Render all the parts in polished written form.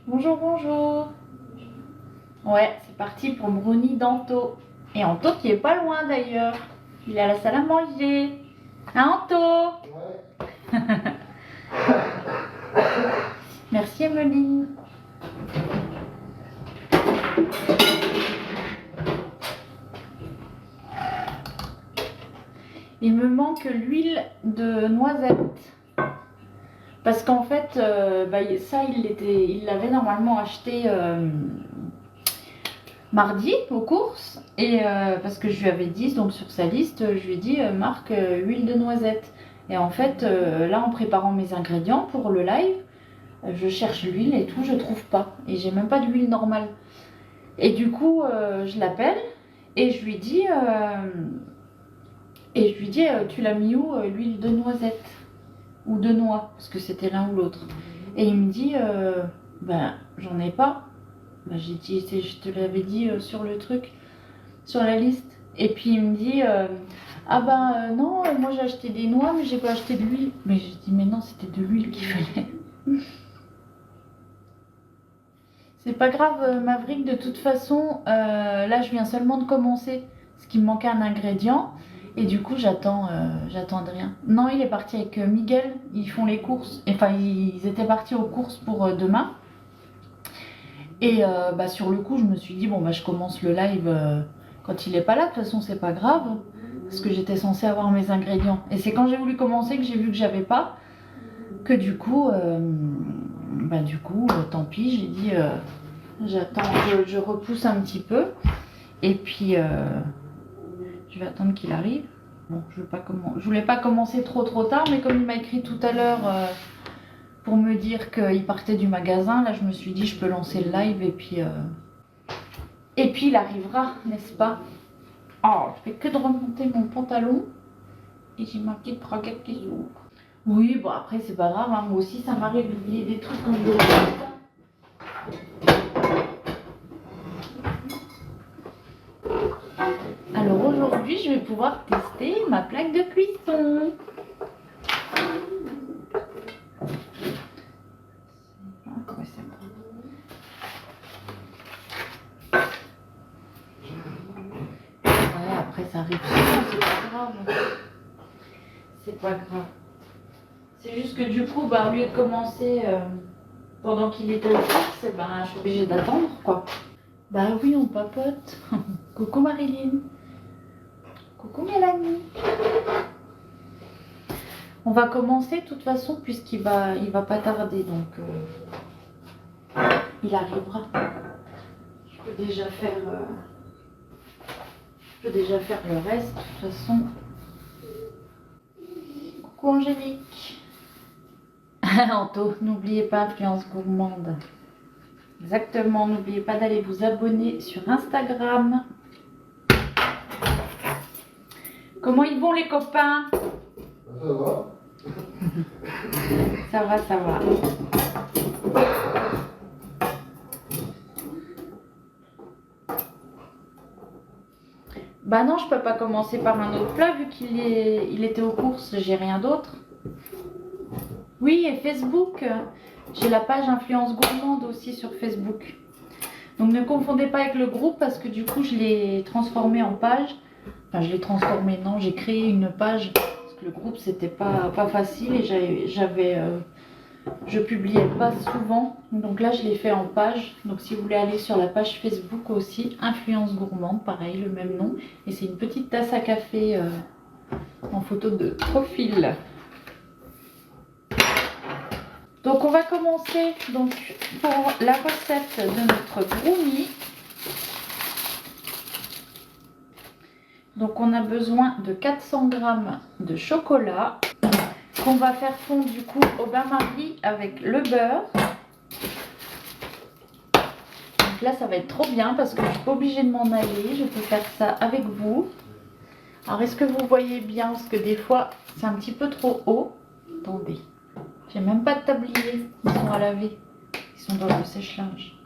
Bonjour, bonjour. Ouais, c'est parti pour Brownie d'Anto. Et Anto qui est pas loin d'ailleurs. Il est à la salle à manger. Hein, Anto? Ouais. Merci, Emeline. Il me manque l'huile de noisette. Parce qu'en fait, ça, il l'avait normalement acheté mardi aux courses. Et parce que je lui avais dit, donc sur sa liste, je lui ai dit marque huile de noisette. Et en fait, là, en préparant mes ingrédients pour le live, je cherche l'huile et tout, je trouve pas. Et j'ai même pas d'huile normale. Et du coup, je l'appelle et je lui dis, tu l'as mis où l'huile de noisette ou de noix, parce que c'était l'un ou l'autre. Et il me dit, j'en ai pas. Ben, j'ai dit, je te l'avais dit sur le truc, sur la liste. Et puis il me dit, non, moi j'ai acheté des noix, mais j'ai pas acheté de l'huile. Mais j'ai dit, mais non, c'était de l'huile qu'il fallait. C'est pas grave, Maverick, de toute façon, là je viens seulement de commencer, parce qu'il me manquait un ingrédient. Et du coup, j'attends Adrien. Non, il est parti avec Miguel, ils font les courses. Enfin, ils étaient partis aux courses pour demain. Et sur le coup, je me suis dit, je commence le live quand il est pas là. De toute façon, c'est pas grave, parce que j'étais censée avoir mes ingrédients. Et c'est quand j'ai voulu commencer que j'ai vu que j'avais pas, que du coup, tant pis, j'ai dit, j'attends, je repousse un petit peu. Et puis, je vais attendre qu'il arrive. Bon, je voulais pas commencer trop tard, mais comme il m'a écrit tout à l'heure pour me dire qu'il partait du magasin, là je me suis dit je peux lancer le live et puis il arrivera, n'est-ce pas? Oh, je fais que de remonter mon pantalon et j'ai ma petite braguette qui s'ouvre. Oui, bon après c'est pas grave, hein. Moi aussi ça m'arrive d'oublier des trucs quand je vais ça. Alors aujourd'hui je vais pouvoir tester ma plaque de cuisson. Après ça arrive souvent, c'est pas grave. C'est pas grave. C'est juste que du coup, au lieu de commencer pendant qu'il était au course, je suis obligée d'attendre quoi. Bah oui, on papote. Coucou Marilyn. Coucou Mélanie. On va commencer de toute façon puisqu'il va pas tarder, donc il arrivera. Je peux déjà faire le reste de toute façon. Coucou Angélique. Anto, n'oubliez pas Influence Gourmande. Exactement, n'oubliez pas d'aller vous abonner sur Instagram. Comment ils vont les copains? Ça va. Ça va, ça va. Bah non, je peux pas commencer par un autre plat vu il était aux courses, j'ai rien d'autre. Oui, et Facebook. J'ai la page Influence Gourmande aussi sur Facebook. Donc ne confondez pas avec le groupe parce que du coup je l'ai transformé en page. Enfin je l'ai transformé, non, j'ai créé une page parce que le groupe c'était pas facile et je publiais pas souvent. Donc là je l'ai fait en page. Donc si vous voulez aller sur la page Facebook aussi, Influence Gourmande, pareil, le même nom. Et c'est une petite tasse à café en photo de profil. Donc on va commencer pour la recette de notre brownie. Donc on a besoin de 400 g de chocolat qu'on va faire fondre du coup au bain-marie avec le beurre. Donc là ça va être trop bien parce que je ne suis pas obligée de m'en aller, je peux faire ça avec vous. Alors est-ce que vous voyez bien parce que des fois c'est un petit peu trop haut. Attendez. J'ai même pas de tablier, ils sont à laver, ils sont dans le sèche-linge.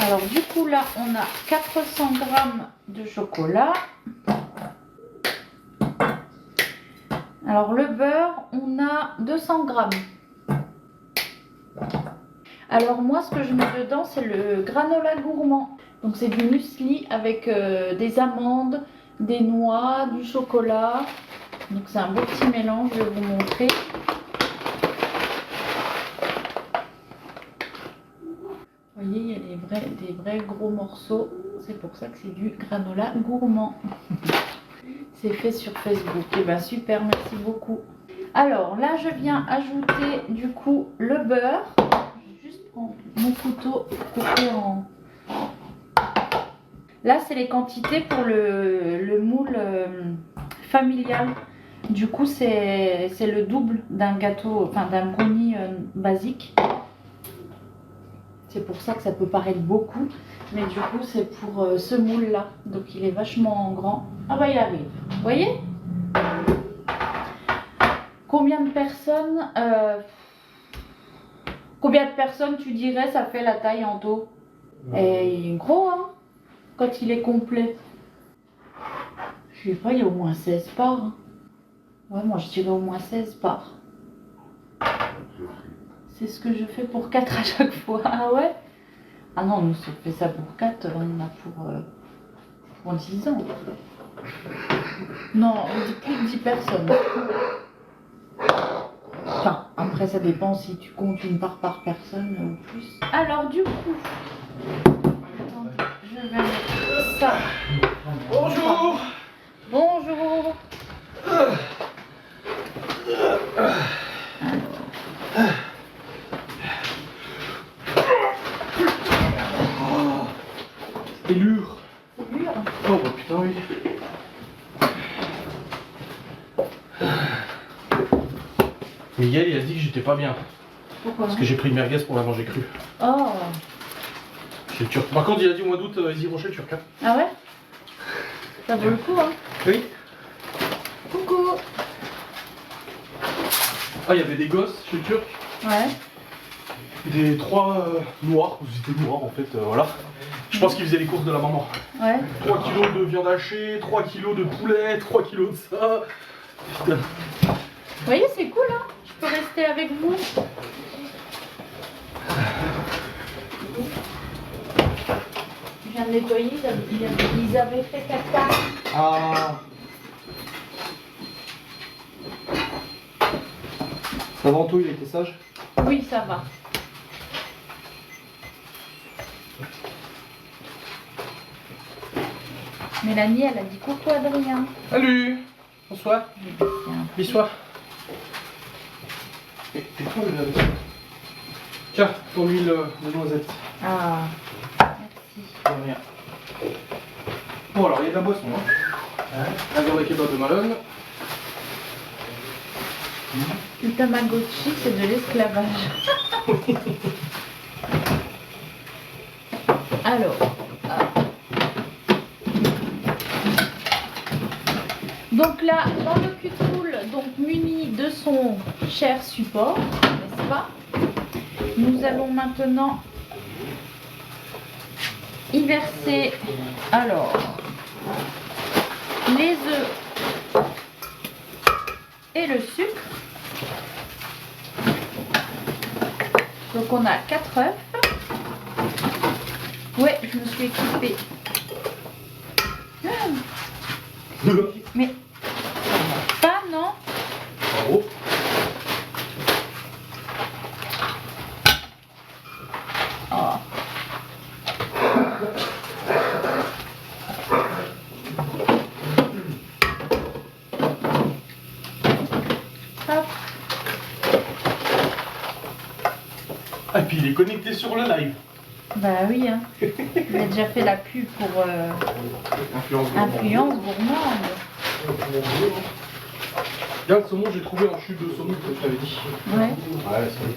Alors du coup là on a 400 g de chocolat. Alors le beurre, on a 200 grammes. Alors moi, ce que je mets dedans, c'est le granola gourmand. Donc c'est du muesli avec des amandes, des noix, du chocolat. Donc c'est un beau petit mélange, je vais vous montrer. Vous voyez, il y a des vrais gros morceaux. C'est pour ça que c'est du granola gourmand. C'est fait sur Facebook. Et bien super, merci beaucoup. Alors là, je viens ajouter du coup le beurre. Je vais juste prendre mon couteau pour couper en... Là, c'est les quantités pour le moule familial. Du coup, c'est le double d'un gâteau, enfin d'un brownie basique. C'est pour ça que ça peut paraître beaucoup. Mais du coup, c'est pour ce moule-là. Donc, il est vachement grand. Ah bah, il arrive. Vous voyez? Combien de personnes tu dirais ça fait la taille en dos? Et il est gros, hein, quand il est complet. Je sais pas, il y a au moins 16 parts. Hein. Ouais, moi je dirais au moins 16 parts. C'est ce que je fais pour 4 à chaque fois. Ah ouais? Ah non, nous si on fait ça pour 4, on en a pour 10 ans. Non, on dit plus de 10 personnes. Enfin, après ça dépend si tu comptes une part par personne ou plus. Alors du coup, je vais mettre ça. Bonjour. Bonjour. C'est lourd. C'est dur. Oh bah putain oui. Miguel il a dit que j'étais pas bien. Pourquoi? Parce que j'ai pris une merguez pour la manger crue. Oh. Chez le Turc. Par contre il a dit au mois d'août ils iront chez le Turc. Hein. Ah ouais? Ça vaut le coup, hein? Oui. Coucou. Ah il y avait des gosses chez le Turc. Ouais. Des 3 noirs. Ils étaient noirs en fait, voilà. Je pense qu'ils faisaient les courses de la maman. Ouais. 3 kilos de viande hachée, 3 kilos de poulet, 3 kilos de ça. Putain. Vous voyez, c'est cool, hein? Je peux rester avec vous. Je viens de nettoyer, ils avaient fait caca. Ah. Ça va Anto, il était sage? Oui, ça va. Mélanie, elle a dit coucou Adrien. Salut. Bonsoir. Tiens. Bissoir. T'es quoi le Tiens, ton huile de noisette. Ah, merci. De rien. Bon alors, il y a de la boisson. Hein. La viande kebab de Malone. Le Tamagotchi, c'est de l'esclavage. Alors, donc là, dans le cutroule, donc muni de son cher support, n'est-ce pas? Nous allons maintenant y verser alors les œufs et le sucre. Donc on a 4 œufs. Ouais, je me suis équipée. Mais pas non. Bravo. Oh. Hop. Ah, et puis il est connecté sur le live. Bah oui, hein. Il a déjà fait la pub pour Influence Gourmande. Regarde le saumon, j'ai trouvé en chute de saumon que je t'avais dit. Ouais. Ouais, c'est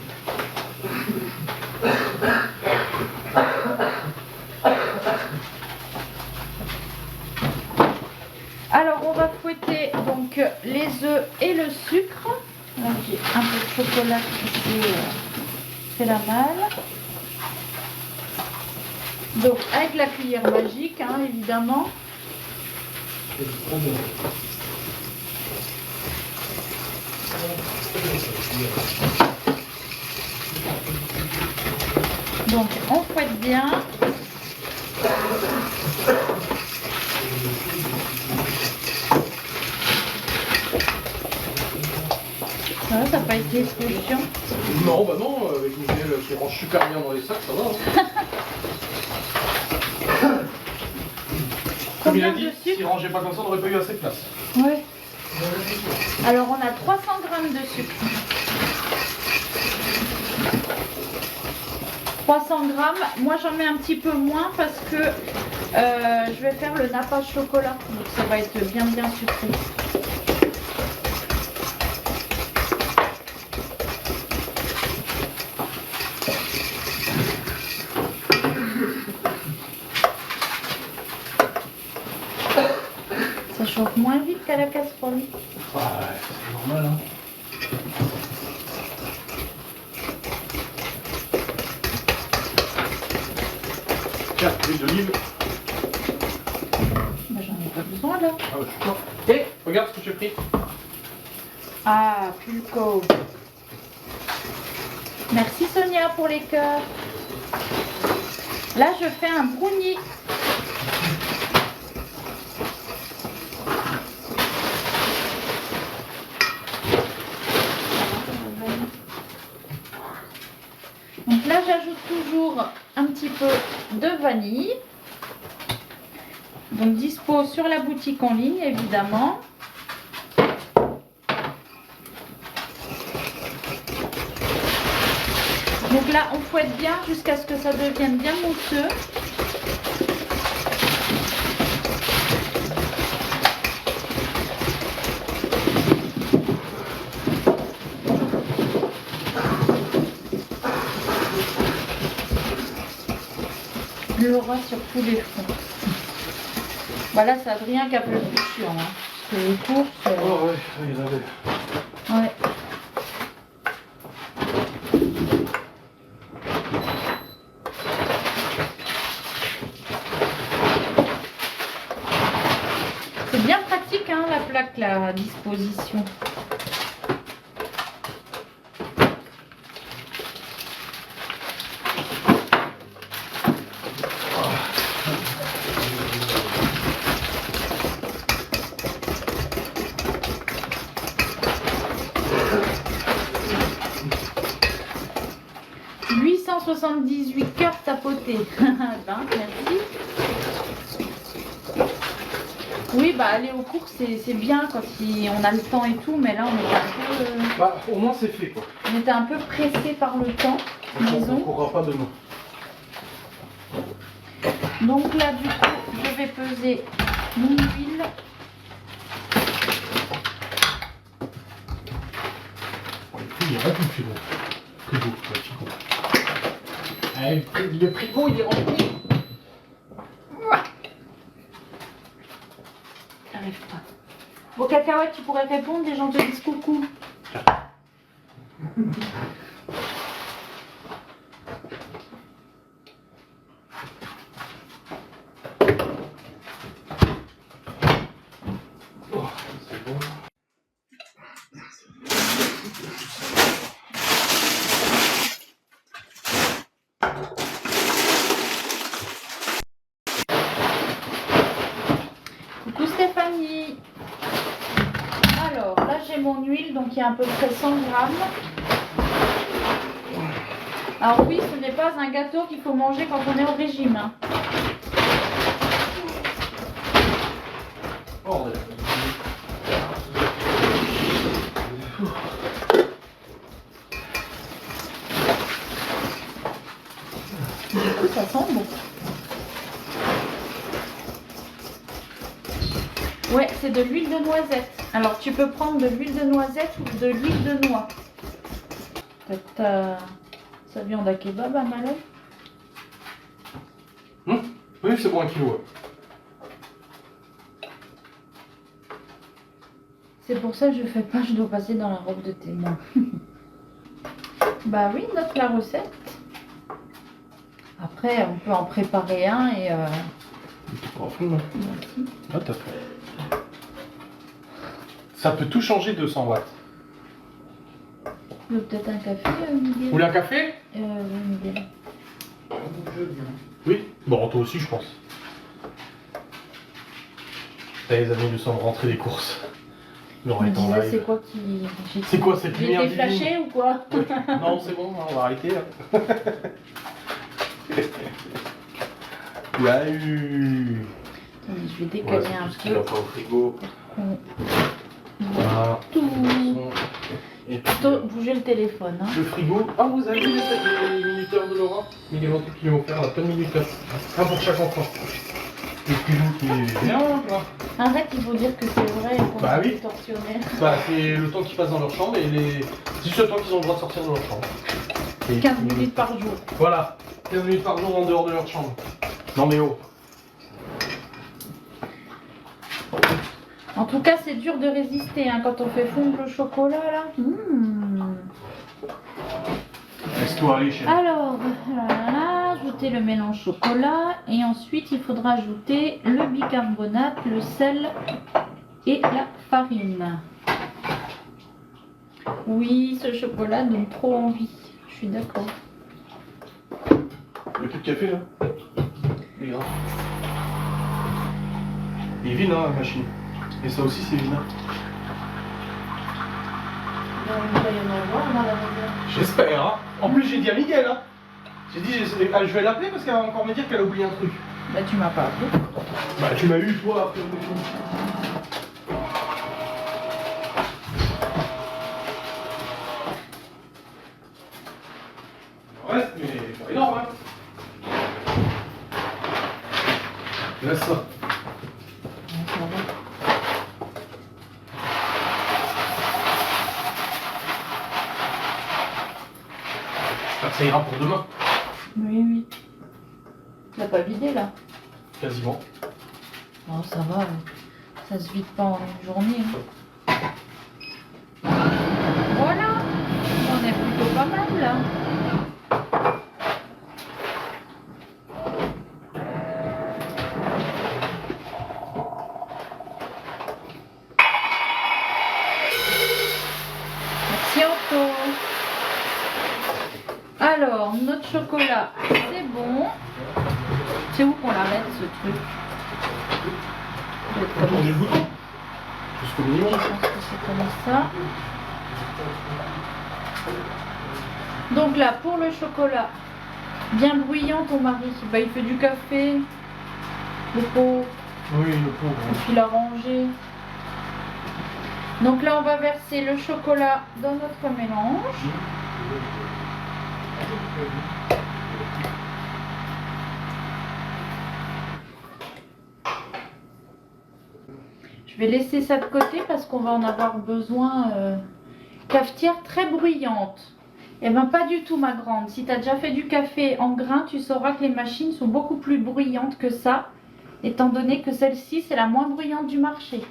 Alors on va fouetter donc les œufs et le sucre. Là j'ai un peu de chocolat qui fait la malle. Donc avec la cuillère magique, hein, évidemment. Donc on fouette bien. Ça n'a pas été trop chiant. Non, bah non, avec Miguel qui range super bien dans les sacs, ça va. Hein. Comme il a dit, s'il rangeait pas comme ça, on n'aurait pas eu assez de place. Ouais. Alors on a 300 g de sucre. 300 g, moi j'en mets un petit peu moins parce que je vais faire le nappage chocolat, donc ça va être bien sucré. Ça chauffe moins vite qu'à la casserole. Ouais, c'est normal. Hein. Tiens, l'huile d'olive. Bah, j'en ai pas besoin là. Ah bah je suis sûr. Et regarde ce que j'ai pris. Ah, Pulco. Merci Sonia pour les cœurs. Là, je fais un brownie. Donc là, j'ajoute toujours un petit peu de vanille. Donc dispo sur la boutique en ligne, évidemment. Donc là, on fouette bien jusqu'à ce que ça devienne bien mousseux. Laura sur tous les fronts. Voilà, c'est Adrien qui a fait le plus chiant. Hein, parce que les courses. Oh ouais, il y en avait. Ouais. C'est bien pratique hein, la plaque, la disposition. « 878 cœurs tapotés. » Ben, merci. Oui, bah aller aux courses, c'est bien quand on a le temps et tout, mais là on était un peu... Bah au moins c'est fait quoi. On était un peu pressé par le temps, disons. On ne courra pas demain. Donc là, du coup, je vais peser mon huile. Il est rempli le frigo. Frigo, ouais, frigo. Allez, le frigo il est rempli. J'arrive pas. Bon, cacahuète, tu pourrais répondre, les gens te disent coucou. Oh, c'est bon. Coucou Stéphanie. Alors, là j'ai mon huile, donc il y a à peu près 100 grammes. Alors oui, ce n'est pas un gâteau qu'il faut manger quand on est au régime. Hein. Bordel. Ça sent bon. Ouais, c'est de l'huile de noisette. Alors tu peux prendre de l'huile de noisette ou de l'huile de noix. Ta viande à kebab à Malais. Oui, c'est bon, 1 kilo. Ouais. C'est pour ça que je fais pas, je dois passer dans la robe de témoin. Bah oui, note la recette. Après, on peut en préparer un et... T'es pas à fond, là. Merci. Ah, t'as fait. Ça peut tout changer 200 watts. Tu veux peut-être un café, Miguel? Vous voulez un café? Oui, Miguel. Oui. Bon, toi aussi, je pense. T'as les amis, nous sommes rentrés des courses. Je me disais, c'est quoi qui... C'est quoi cette lumière J'ai été divine? flashée ou quoi? Non, c'est bon, on va arrêter. Là. Il y a eu... Attendez, je vais décaler un tout ce qui va peu. pas au frigo. On Voilà. tout. Et puis, Plutôt bouger le téléphone. Hein. le frigo. Ah, vous avez vu les minuteurs de Laura? Il est vendu qui lui ont offert, là, plein de minuteurs. Un pour chaque enfant. Et puis vous qui est bien, là. Arrête, il faut dire que c'est vrai qu'on Bah oui. est tortionnaire. Bah, c'est le temps qu'ils passent dans leur chambre et c'est juste le temps qu'ils ont le droit de sortir de leur chambre. Et 15 minutes par jour. Voilà, 15 minutes par jour en dehors de leur chambre. Non mais oh. En tout cas, c'est dur de résister hein, quand on fait fondre le chocolat là. Laisse-toi aller, chérie. Alors, voilà, ajouter le mélange chocolat et ensuite il faudra ajouter le bicarbonate, le sel et la farine. Oui, ce chocolat donne trop envie. Je suis d'accord. Il n'y a plus de café là. Il est grave. Il est vide hein, la machine. Et ça aussi c'est vide. Hein. J'espère. Hein. En plus j'ai dit à Miguel. Hein. J'ai dit je vais l'appeler parce qu'elle va encore me dire qu'elle a oublié un truc. Bah tu m'as pas appelé. Bah tu m'as eu toi après le film. Reste mais pas énorme hein. Laisse ça. J'espère que ça ira pour demain. Oui, oui. Tu l'as pas vidé là? Quasiment. Oh, ça va, ça se vide pas en une journée. Hein. Voilà, on est plutôt pas mal là. Merci Otto. Alors, notre chocolat, c'est bon. C'est où qu'on l'arrête ce truc? On est le bouton. Jusqu'au minimum. Je pense que c'est comme ça. Donc là, pour le chocolat, bien bruyant ton mari. Bah, il fait du café, le pot, Oui, le pauvre. et puis il a rangé. Donc là, on va verser le chocolat dans notre mélange. Je vais laisser ça de côté parce qu'on va en avoir besoin. Cafetière très bruyante. Eh ben pas du tout ma grande. Si tu as déjà fait du café en grain, tu sauras que les machines sont beaucoup plus bruyantes que ça, étant donné que celle-ci c'est la moins bruyante du marché.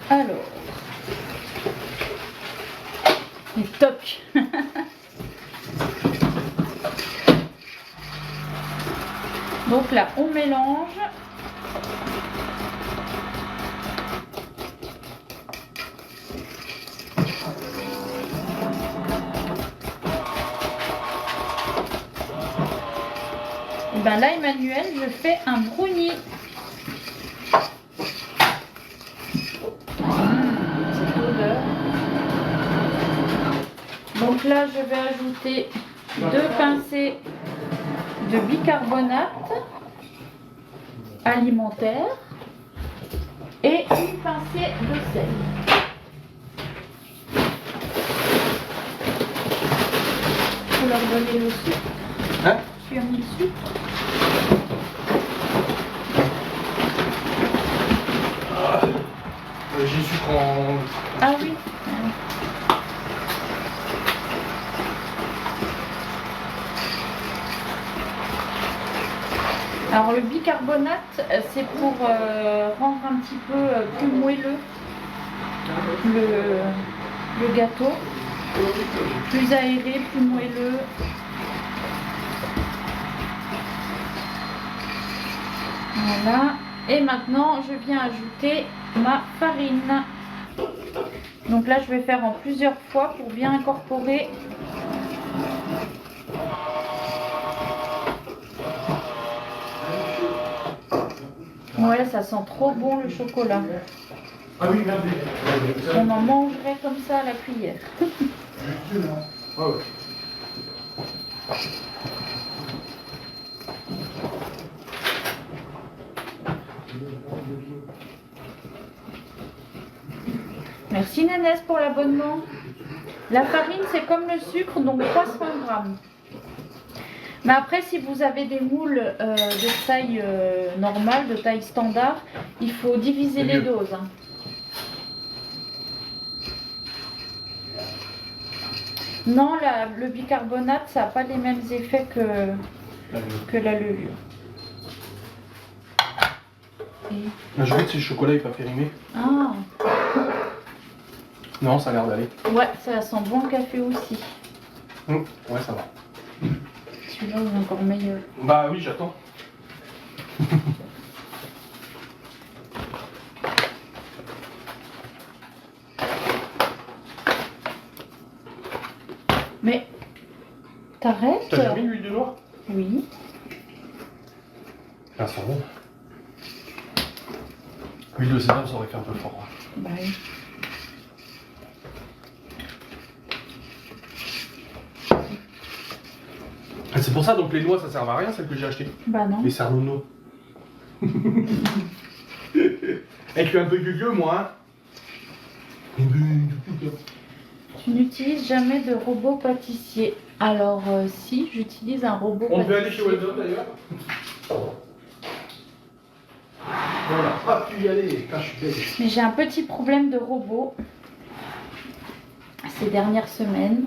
Alors, les tocs. Donc là, on mélange. Et ben là, Emmanuel, je fais un brownie. Cette odeur. Donc là, je vais ajouter 2 pincées de bicarbonate alimentaire et une pincée de sel. Faut leur donner le sucre. Hein? Tu as mis le sucre? J'ai su qu'on... Ah oui. Alors le bicarbonate, c'est pour rendre un petit peu plus moelleux le gâteau, plus aéré, plus moelleux. Voilà. Et maintenant, je viens ajouter ma farine. Donc là, je vais faire en plusieurs fois pour bien incorporer. Ouais, ça sent trop bon le chocolat. Ah oui, merde. On en mangerait comme ça à la cuillère. Ah ouais. Merci Nanès pour l'abonnement. La farine, c'est comme le sucre, donc 300 grammes. Mais après, si vous avez des moules de taille normale, de taille standard, il faut diviser les doses. Hein. Non, le bicarbonate, ça n'a pas les mêmes effets que la levure. Je vais si le chocolat n'est pas périmé. Ah. Non, ça a l'air d'aller. Ouais, ça sent bon le café aussi. Ouais, ça va. Celui-là, il est encore meilleur. Bah oui, j'attends. Mais t'arrêtes? T'as jamais mis l'huile de noix? Oui. Ah, ça sent bon. L'huile de sésame, ça aurait fait un peu fort. Bah oui. C'est pour ça, donc les noix, ça sert à rien, celles que j'ai achetées. Bah non. Les cernono. Elle fait un peu gueux, moi. Hein. Tu n'utilises jamais de robot pâtissier. Alors si, j'utilise un robot On pâtissier. peut aller chez Weldon d'ailleurs. On n'a pas pu y aller, quand je suis bête. Mais j'ai un petit problème de robot ces dernières semaines.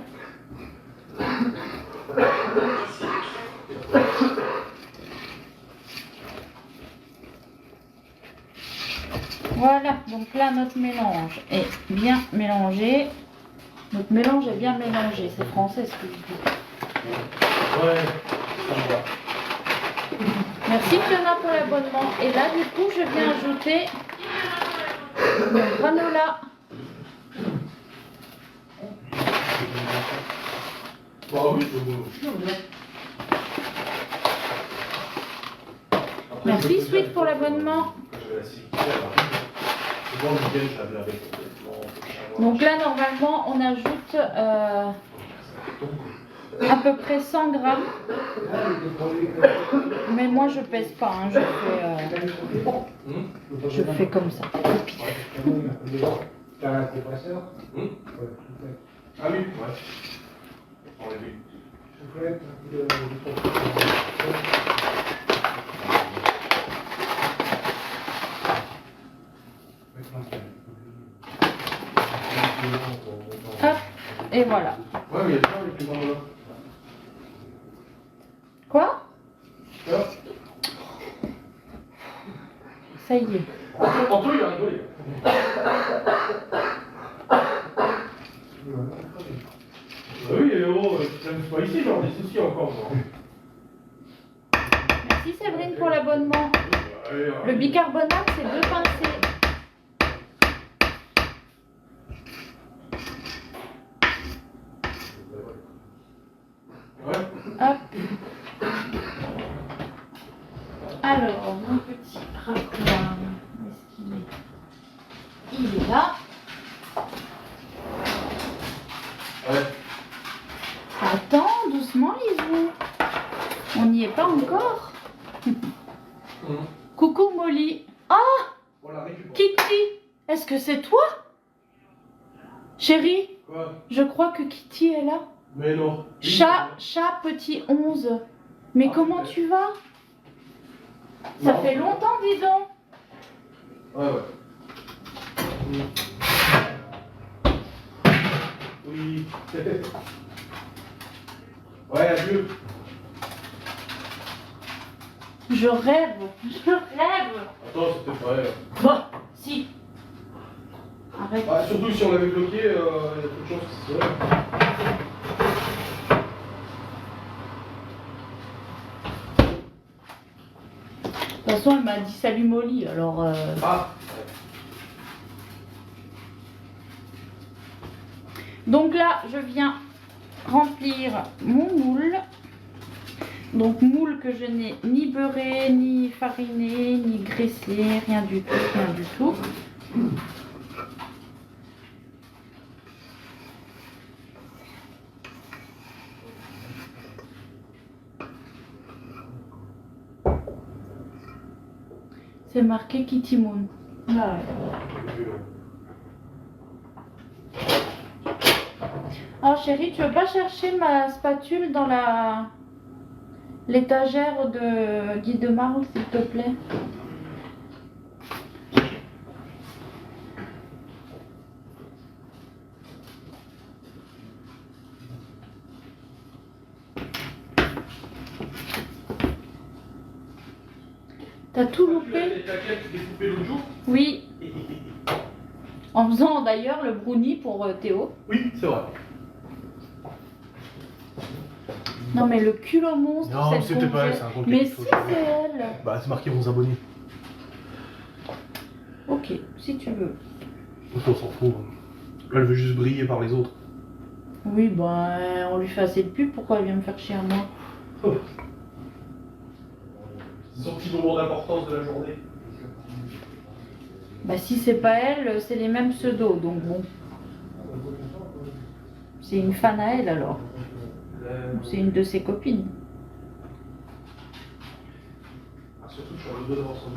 Voilà, donc là notre mélange est bien mélangé. Notre mélange est bien mélangé, c'est français ce que je dis. Ouais, ça me va. Merci Fiona pour l'abonnement. Et là du coup je viens ajouter mon granola. Bah oui, je veux bien. Merci Sweet pour l'abonnement. Donc là normalement on ajoute à peu près 100 grammes. Mais moi je pèse pas, hein, je fais comme ça. T'as un compresseur? Ah oui, ouais. On l'a vu. Soufflette, Hop, et voilà. Ouais, mais il y a ça avec les bandes là. Quoi? Ah. Ça y est. Anto, il a rigolé. Oui, tu n'aimes pas ici, genre des soucis encore. Merci Séverine pour l'abonnement. Le bicarbonate c'est 2 pincées. Ouais. Hop. Alors, mon petit raccoin, où est-ce qu'il est? Il est là. Ouais. Attends, doucement Lisou. On n'y est pas encore. Coucou Molly. Ah, On la récupère. Kitty, est-ce que c'est toi? Chérie, Quoi? je crois que Kitty est là. Mais non. Chat petit 11. Mais Ah, comment peut-être. tu vas? Ça Non. fait longtemps, dis donc. Ouais, ouais. Oui. Ouais, adieu. Je rêve. Je rêve. Attends, c'était pas vrai. Bah, si. Arrête. Bah, surtout si on l'avait bloqué, il y a peu de chances que c'est vrai. toute façon, elle m'a dit salut Molly, alors... Ah. Donc là, je viens remplir mon moule. Donc moule que je n'ai ni beurré, ni fariné, ni graissé, rien du tout, rien du tout. C'est marqué Kitty Moon. Ah ouais. Oh chérie, tu veux pas chercher ma spatule dans l'étagère de Guy de Marle, s'il te plaît? T'as tout loupé? Oui. En faisant d'ailleurs le brownie pour Théo. Oui, c'est vrai. Non mais le culot monstre. Non, cette c'était pas elle, c'est un compte. Mais si c'est elle. Bah, c'est marqué 11 abonnés. Ok, si tu veux. On s'en fout. Elle veut juste briller par les autres. Oui, bah on lui fait assez de pub, pourquoi elle vient me faire chier à moi? Oh. C'est son petit moment d'importance de la journée. Bah si c'est pas elle, c'est les mêmes pseudos, donc bon. C'est une fan à elle alors. Ou c'est une de ses copines. Ah, surtout sur le dos devant son nom.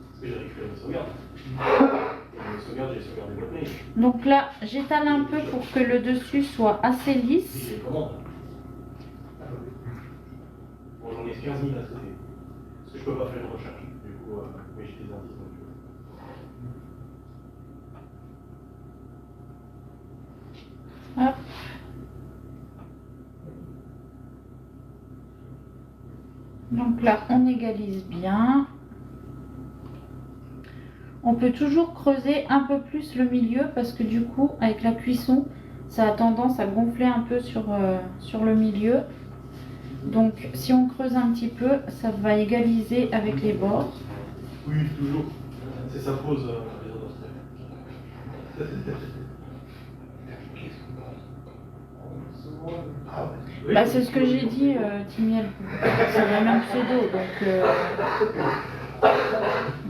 Parce que j'ai récupéré mes sauvegardes. Mes sauvegardes, j'ai sauvegardé votre mail. Donc là, j'étale un peu pour que le dessus soit assez lisse. J'ai les commandes. Bon, j'en ai 15 000 à traiter. Parce que je peux pas faire une recherche. Du coup, mais j'ai des indices. Hop. Donc là, on égalise bien. On peut toujours creuser un peu plus le milieu parce que du coup, avec la cuisson, ça a tendance à gonfler un peu sur le milieu. Donc si on creuse un petit peu, ça va égaliser avec les bords. Oui, toujours. C'est sa pause. Bah, c'est ce que j'ai dit, Timiel. C'est le même pseudo,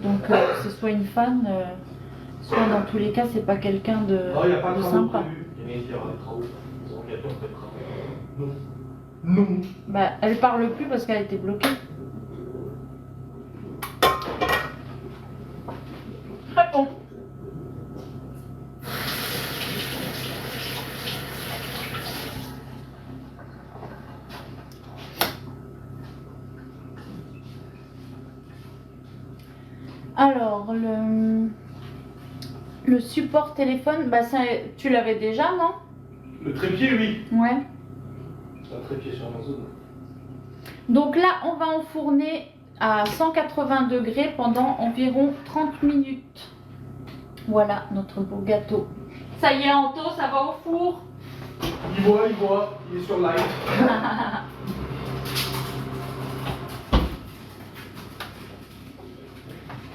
donc c'est soit une fan, soit dans tous les cas, c'est pas quelqu'un de sympa. Non. Bah, elle parle plus parce qu'elle a été bloquée. Très bon. Alors, le support téléphone, bah ça, tu l'avais déjà, non? Le trépied, oui. Ouais. C'est un trépied sur Amazon. Donc là, on va enfourner à 180 degrés pendant environ 30 minutes. Voilà notre beau gâteau. Ça y est, Anto, ça va au four? Il voit, il est sur live.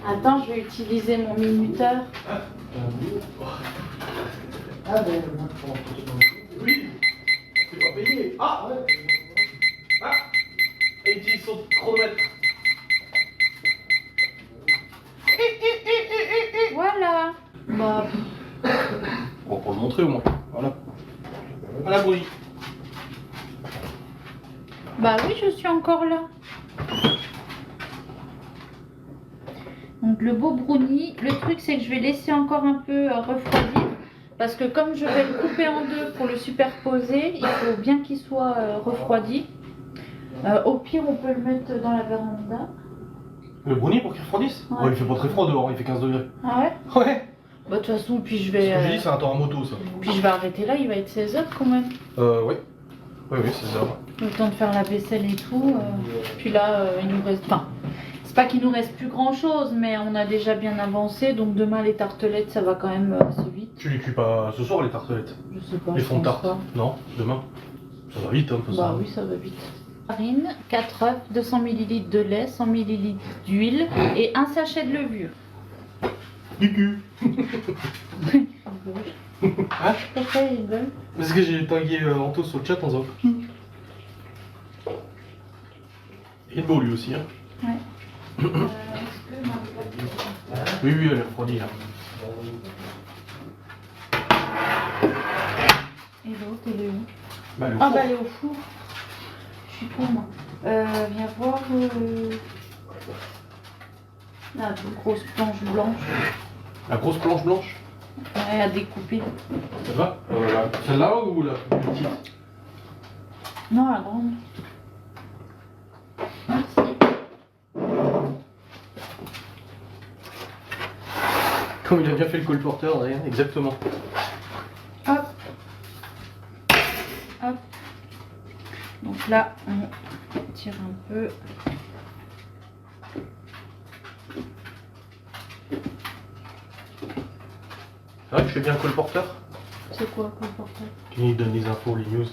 Attends, je vais utiliser mon minuteur. Ah ben, oui, c'est pas payé. Ah ouais. Ah, et utilise son chronomètre. Voilà. Bah, On va pour le montrer au moins. Voilà. Voilà, bruit. bah oui, je suis encore là. Donc le beau brownie, le truc c'est que je vais laisser encore un peu refroidir parce que comme je vais le couper en deux pour le superposer, il faut bien qu'il soit refroidi. Au pire, on peut le mettre dans la véranda. Le brownie pour qu'il refroidisse? Ouais. Ouais, il fait pas très froid dehors, il fait 15 degrés. Ah ouais? Ouais. Bah de toute façon, puis je Ce vais, que j'ai dit, c'est un temps en moto, ça. puis je vais arrêter là, il va être 16h quand même. Ouais. Oui, c'est ça. Le temps de faire la vaisselle et tout. Puis là, il nous reste... Enfin, c'est pas qu'il nous reste plus grand chose, mais on a déjà bien avancé. Donc demain, les tartelettes, ça va quand même assez vite. Tu les cuis pas ce soir, les tartelettes? Je sais pas, Les je fonds de pense tarte? pas. Non, demain. Ça va vite, hein, de toute façon. Bah oui, ça va vite. Farine, 4 œufs, 200 ml de lait, 100 ml d'huile et un sachet de levure. Du cul. Hein? Pourquoi ils veulent? Parce que j'ai tagué Anto sur le chat en disant. Il est beau lui aussi. Hein. Ouais. Oui, oui, elle est refroidie là. Et l'autre, elle est où? Bah, Ah bah elle est au four. Je suis con moi. Viens voir la grosse planche blanche. La grosse planche blanche. Ouais, à découper. Ça va celle-là ou la plus petite? Non, la grande. Merci. Comme il a bien fait le colporteur derrière, exactement. Hop. Hop. Donc là, on tire un peu. C'est vrai que je fais bien le colporteur. C'est quoi le portable? Qui donne les infos, les news.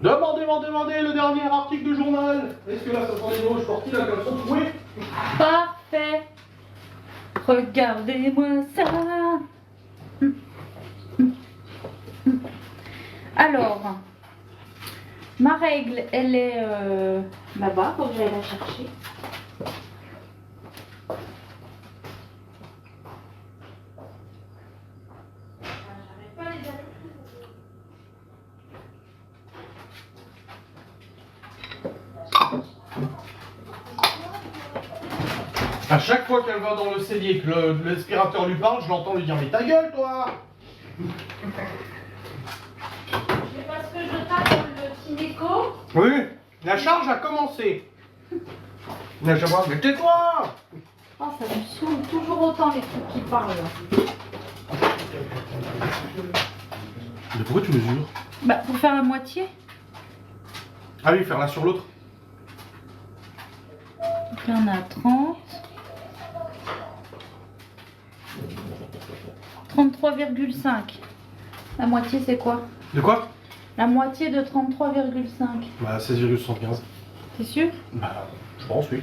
Demandez le dernier article de journal. Est-ce que là, ça sent les nouveaux sportifs là, comme sont troués? Parfait. Regardez-moi ça. Alors, ma règle, elle est là-bas, faut que j'aille la chercher. À chaque fois qu'elle va dans le cellier et que l'aspirateur lui parle, je l'entends lui dire mais ta gueule toi. C'est parce que je tape le Tineco. Oui, la charge a commencé. Là, je vois, mais tais-toi. Oh, ça me saoule toujours autant les trucs qui parlent. Mais pourquoi tu mesures? Bah, pour faire la moitié. Ah oui, faire l'un sur l'autre. Donc là, on a 30. 33,5. La moitié, c'est quoi? De quoi? La moitié de 33,5. Bah 16,75. T'es sûr? Bah, je pense, oui.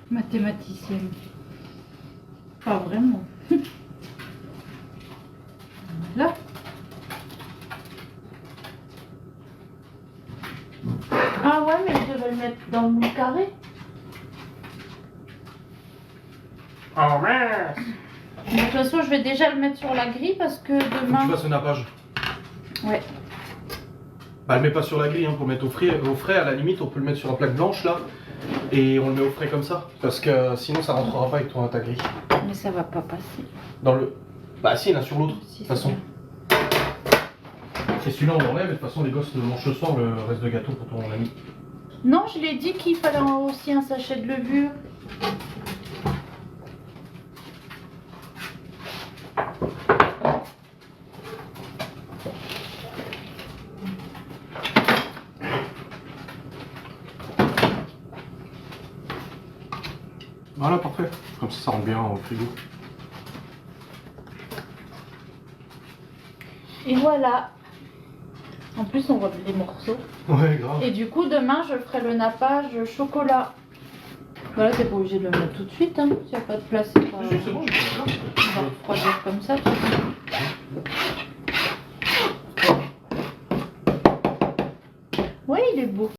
Mathématicienne. Pas vraiment. Là. Ah ouais, mais je devais le mettre dans le moule carré. Oh mince. De toute façon, je vais déjà le mettre sur la grille parce que Faut que demain... tu fasses le nappage. Ouais. Bah, le met pas sur la grille, hein, pour mettre au frais, à la limite, on peut le mettre sur la plaque blanche là. Et on le met au frais comme ça. Parce que sinon, ça rentrera pas avec ta grille. Mais ça va pas passer. Dans le. Bah, si, l'un sur l'autre, de Si, toute façon. Et celui-là, on l'enlève, et de toute façon, les gosses mangent ce soir le reste de gâteau pour ton ami. Non, je l'ai dit qu'il fallait aussi un sachet de levure. Voilà, parfait. Comme ça rentre bien au frigo. Et voilà. En plus, on voit les morceaux. Ouais, grave. Et du coup, demain, je ferai le nappage chocolat. Voilà, t'es pas obligé de le mettre tout de suite, hein. S'il n'y a pas de place, c'est pas... C'est bon, j'ai pas ça. On va refroidir comme ça. Oui, il est beau.